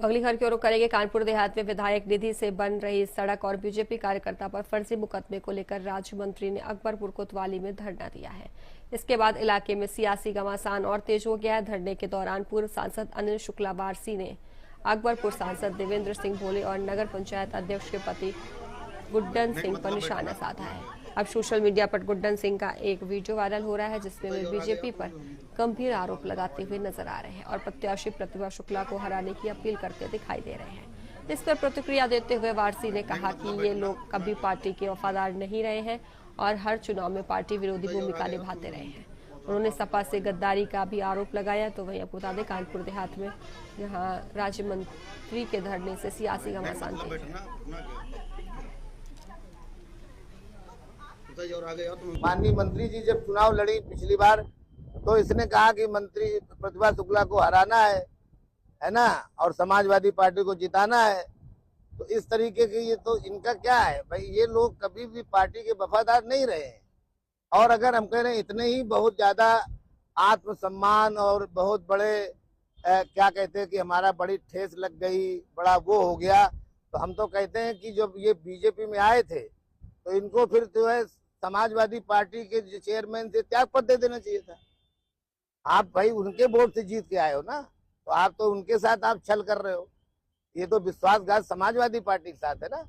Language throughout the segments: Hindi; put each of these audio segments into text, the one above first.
अगली खबर की ओर करेंगे। कानपुर देहात में विधायक निधि से बन रही सड़क और बीजेपी कार्यकर्ता पर फर्जी मुकदमे को लेकर राज्य मंत्री ने अकबरपुर कोतवाली में धरना दिया है। इसके बाद इलाके में सियासी घमासान और तेज हो गया है। धरने के दौरान पूर्व सांसद अनिल शुक्ला बारसी ने अकबरपुर सांसद देवेंद्र सिंह भोले और नगर पंचायत अध्यक्ष के पति गुड्डन सिंह पर निशाना साधा है। अब सोशल मीडिया पर गुड्डन सिंह का एक वीडियो वायरल हो रहा है जिसमें वे बीजेपी पर गंभीर आरोप लगाते हुए नजर आ रहे हैं और प्रत्याशी प्रतिभा शुक्ला को हराने की अपील करते दिखाई दे रहे हैं। इस पर प्रतिक्रिया देते हुए वारसी ने कहा कि ये लोग कभी पार्टी के वफादार नहीं रहे हैं और हर चुनाव में पार्टी विरोधी भूमिका निभाते रहे हैं। उन्होंने सपा से गद्दारी का भी आरोप लगाया। तो वहीं आपको बता दें, कानपुर देहात में यहाँ राज्य मंत्री के धरने से सियासी घमासान तेज है। माननीय मंत्री जी जब चुनाव लड़ी पिछली बार तो इसने कहा कि मंत्री प्रतिभा शुक्ला को हराना है ना, और समाजवादी पार्टी को जिताना है। तो इस तरीके के ये तो इनका क्या है भाई, ये लोग कभी भी पार्टी के वफादार नहीं रहे हैं। और अगर हम कह रहे हैं इतने ही बहुत ज्यादा आत्मसम्मान और बहुत बड़े क्या कहते हैं कि हमारा बड़ी ठेस लग गई, बड़ा वो हो गया, तो हम तो कहते हैं कि जब ये बीजेपी में आए थे तो इनको फिर जो है समाजवादी पार्टी के चेयरमैन से त्याग पत्र दे देना चाहिए था। आप भाई उनके वोट से जीत के आए हो ना, तो आप तो उनके साथ आप छल कर रहे हो। ये तो विश्वासघात समाजवादी पार्टी के साथ है ना।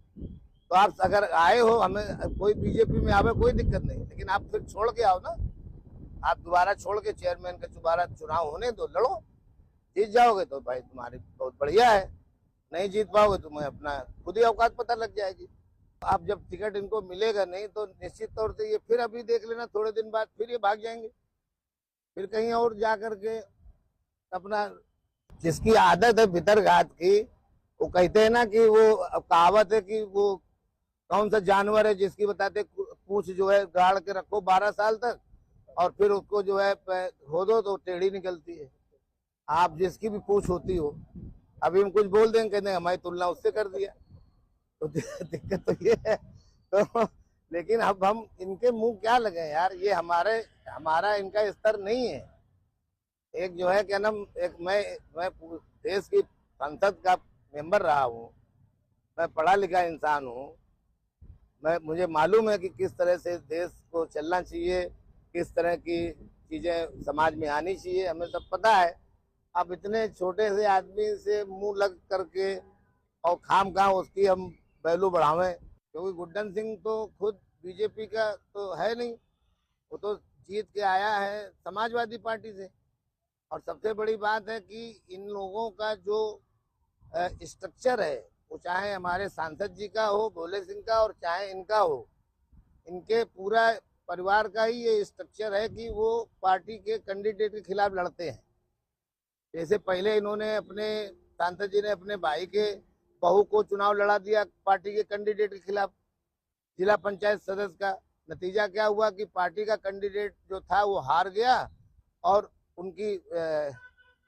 तो आप अगर आए हो, हमें कोई बीजेपी में आवे कोई दिक्कत नहीं, लेकिन आप फिर छोड़ के आओ ना। आप दोबारा छोड़ के चेयरमैन का दोबारा चुनाव होने दो, लड़ो। जीत जाओगे तो भाई तुम्हारी बहुत बढ़िया है, नहीं जीत पाओगे तुम्हें अपना खुद ही औकात पता लग जाएगी। आप जब टिकट इनको मिलेगा नहीं तो निश्चित तौर से ये फिर अभी देख लेना, थोड़े दिन बाद फिर ये भाग जाएंगे, फिर कहीं और जा करके अपना, जिसकी आदत है भितरघात की, वो कहते हैं ना कि वो कहावत है कि वो कौन सा जानवर है जिसकी बताते पूंछ जो है गाड़ के रखो 12 साल तक और फिर उसको जो है हो दो तो टेढ़ी निकलती है। आप जिसकी भी पूंछ होती हो, अभी हम कुछ बोल देंगे, कहते हैं हमारी तुलना उससे कर दिया, तो दिक्कत तो ये है। तो लेकिन अब हम इनके मुंह क्या लगे यार, ये हमारा इनका स्तर नहीं है। एक जो है क्या नाम, एक मैं देश की संसद का मेंबर रहा हूँ, मैं पढ़ा लिखा इंसान हूँ, मुझे मालूम है कि किस तरह से देश को चलना चाहिए, किस तरह की चीजें समाज में आनी चाहिए, हमें सब पता है। अब इतने छोटे से आदमी से मुंह लग करके और खामखा उसकी हम वैल्यू बढ़ावें, क्योंकि गुड्डन सिंह तो खुद बीजेपी का तो है नहीं, वो तो जीत के आया है समाजवादी पार्टी से। और सबसे बड़ी बात है कि इन लोगों का जो स्ट्रक्चर है, वो चाहे हमारे सांसद जी का हो भोले सिंह का और चाहे इनका हो, इनके पूरा परिवार का ही ये स्ट्रक्चर है कि वो पार्टी के कैंडिडेट के खिलाफ लड़ते हैं। जैसे पहले इन्होंने अपने सांसद जी ने अपने भाई के बहू को चुनाव लड़ा दिया पार्टी के कैंडिडेट के खिलाफ, जिला पंचायत सदस्य का। नतीजा क्या हुआ कि पार्टी का कैंडिडेट जो था वो हार गया और उनकी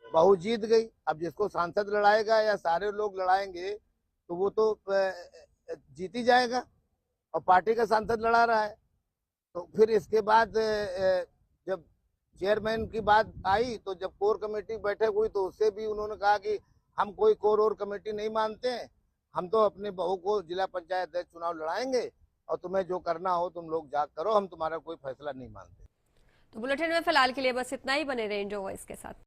बहू जीत गई। अब जिसको सांसद लड़ाएगा या सारे लोग लड़ाएंगे तो वो तो जीत ही जाएगा, और पार्टी का सांसद लड़ा रहा है। तो फिर इसके बाद जब चेयरमैन की बात आई, तो जब कोर कमेटी बैठक हुई तो उससे भी उन्होंने कहा कि हम कोई कोर और कमेटी नहीं मानते हैं, हम तो अपने बहू को जिला पंचायत अध्यक्ष चुनाव लड़ाएंगे और तुम्हें जो करना हो तुम लोग जा करो, हम तुम्हारा कोई फैसला नहीं मानते। तो बुलेटिन में फिलहाल के लिए बस इतना ही। बने रहे इंजो वॉइस के साथ।